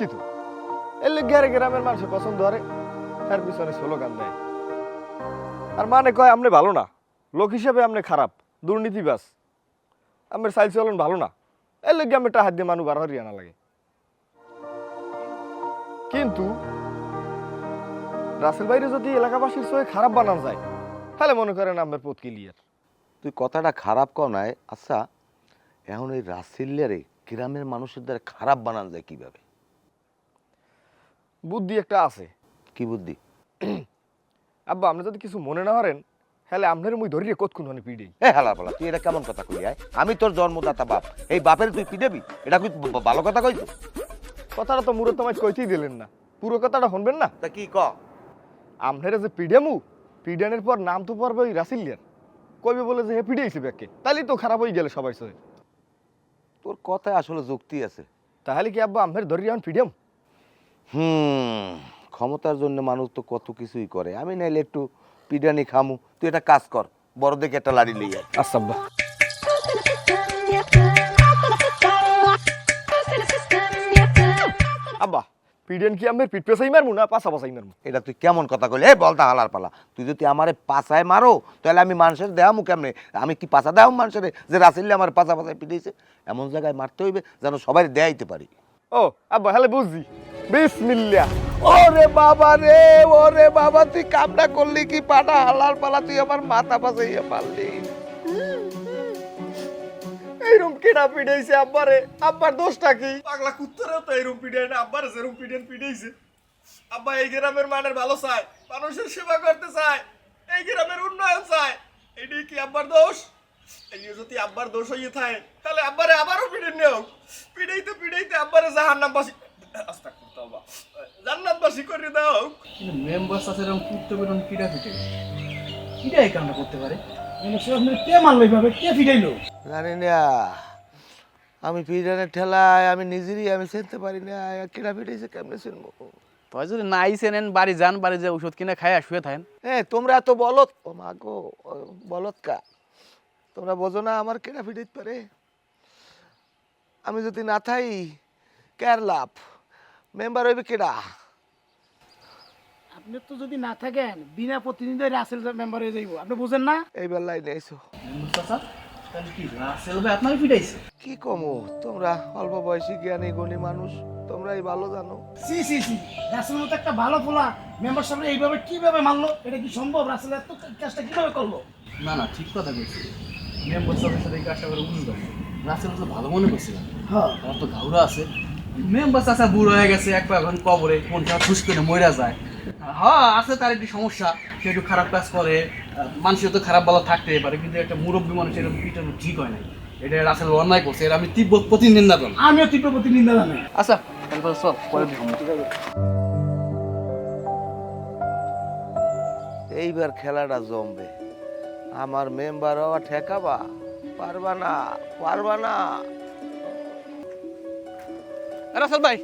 কিন্তু এর লেগে আরে গ্রামের মানুষ পছন্দ করে তার পিছনে স্লোগান দেয় আর মানে কয় আপনি ভালো না, লোক হিসেবে আপনি খারাপ, দুর্নীতিবাজ, আমার চাল চলন ভালো না, এর লেগে আমি একটা হাত দিয়ে মানুষ বার হরিয়া না লাগে। কিন্তু রাসেল ভাইরে যদি এলাকাবাসীর সঙ্গে খারাপ বানানো যায় তাহলে মনে করেন আমার পথ ক্লিয়ার। তুই কথাটা খারাপ কও নাই। আচ্ছা, এখন এই রাসেলিয়ারে গ্রামের মানুষের দ্বারা খারাপ বানানো যায় কিভাবে? বুদ্ধি একটা আছে। কি বুদ্ধি? আব্বা আপনি যদি কিছু মনে না করেন তাহলে আপনার মুই ধরিয়ে কতক্ষণ হনে পিড়েই। এ হালা বলা, তুই এটা কেমন কথা কই? আমি তোর জন্মদাতা বাপ, এই বাপের তুই পিটাবি? এটা কি ভালো কথা কইতো? কথাটা তো মুরত তোমায় কইতেই দিলেন না, পুরো কথাটা শুনবেন না? তা কি ক? আপনারা যে পিডামু, পিডানের পর নাম তো পড়বে ওই রাসিলিয়ার, কইবে বলে যে হে পিডাইছে ব্যাককে, তাহলে তো খারাপ হয়ে গেলে সবাই সহে। তোর কথায় আসলে যুক্তি আছে। তাহলে কি আব্বা আপনার ধরিয়ে এখন পিডাম? ক্ষমতার জন্য মানুষ তো কত কিছুই করে। আমি নাইলে একটু পিডানি খামু, তুই একটা কাজ কর, বড় দেখে একটা লাড়ি লইয়া। আচ্ছা আব্বা। আব্বা পিডেন কি আমার পিঠ পেছাই মারমু না পাছা পাছাই মারমু? এটা তুই কেমন কথা কইলি? এ বলতা হালার পালা, তুই যদি আমারে পাছায় মারো তাহলে আমি মানুষের দেহামু কেমনে? আমি কি পাছা দেহাম মানুষের যে রাসেল্লি আমার পাছা পাছায় পিটাইছে? এমন জায়গায় মারতে হইবে যেন সবাই দেয়াইতে পারি। ও আব্বা হলে বুঝছি, বিসমিল্লাহ। ওরে বাবা রে, ওরে বাবা, তুই কামনা করলি কি পাটা হালার পালা, তুই আমার মাথা পাছাইয়া পারলি। এইরকম কেডা পিডাইছে আব্বারে? আব্বার দোষটা কি? পাগলা কুত্তারেও তো এইরকম পিডাই না, আব্বারে যেরকম পিডাইছে। আব্বা এই গ্রামের মানের ভালো চায়, মানুষের সেবা করতে চায়, এই গ্রামের উন্নয়ন চায়, এটাই কি আব্বার দোষ? এই যদি আব্বার দোষ হইয়ে থাকে তাহলে আব্বারে আবারও পিডেন নেও, পিডাইতে পিডাইতে আব্বারে জাহান্নামবাসী, আস্তাগফিরুল্লাহ, জান্নাতবাসী করে দাও। কিন্তু মেম্বার আছে এরকম কুত্তে বেরোন কিরা ফিটে কিরা এই কামটা করতে পারে? কে মানলো এইভাবে? কে ফিটাইলো? জানি না, আমি পিডানের ঠেলায় আমি নিজেরই আমি চিনতে পারি না কেডা পিটাইছে, কেমনে চিনবো? তুই যদি নাই চেনেন বাড়ি যান, বাড়ি যে ওষুধ কিনে খায় শুয়ে থাকেন। তোমরা এত বলত, ও মা গো, বলত কা, তোমরা বোঝো না আমার কেডা পিটাইতে পারে? আমি যদি না থাই কেয়ার লাভ, মেম্বার হইবে কেডা? আপনি তো যদি না থাকেন বিনা প্রতিনিধি রাসেল মেম্বার হয়ে যাইব, আপনি বুঝেন না? এইবার লাইনে আইসো। মেম্বার চাচা তাহলে কি রাসেল ভাই আপনাকে ফিটাইছে? কি কমো, তোমরা অল্প বয়সী জ্ঞানী গুণী মানুষ, তোমরাই ভালো জানো। সি সি সি, রাসেল মতো একটা ভালো পোলা মেম্বার সাহেব এইভাবে কিভাবে মানলো? এটা কি সম্ভব? রাসেল এত কাজটা কিভাবে করলো? না না, ঠিক কথা বলছি। মেম্বার চাচার সাথে এই কাজটা করে বুঝলো, রাসেল তো ভালো মনে করছিলাম, হ্যাঁ, আমার তো ঘাউরা আছে। মেম্বার চাচা বুড়ো হয়ে গেছে, এক পা এখন কবরে, মন খারাপ ফুস করে মরে যায়। হ্যাঁ আছে তার একটি সমস্যা, সে একটু খারাপ কাজ করে, মানুষের তো খারাপ বলা থাকতে পারে, কিন্তু একটা মুরব্বী মানুষ এরকম পিটানো ঠিক হয় নাই। এটা রাসেল অন্যায় করছে, এর আমি তীব্র প্রতিনিন্দা জানাই। আমিও তীব্র প্রতিনিন্দা জানাই। আচ্ছা তারপর সব পরে এইবার খেলাটা জমবে। আমার মেম্বার হওয়া ঠেকাবা পারবা না, পারবা না। রাসেল ভাই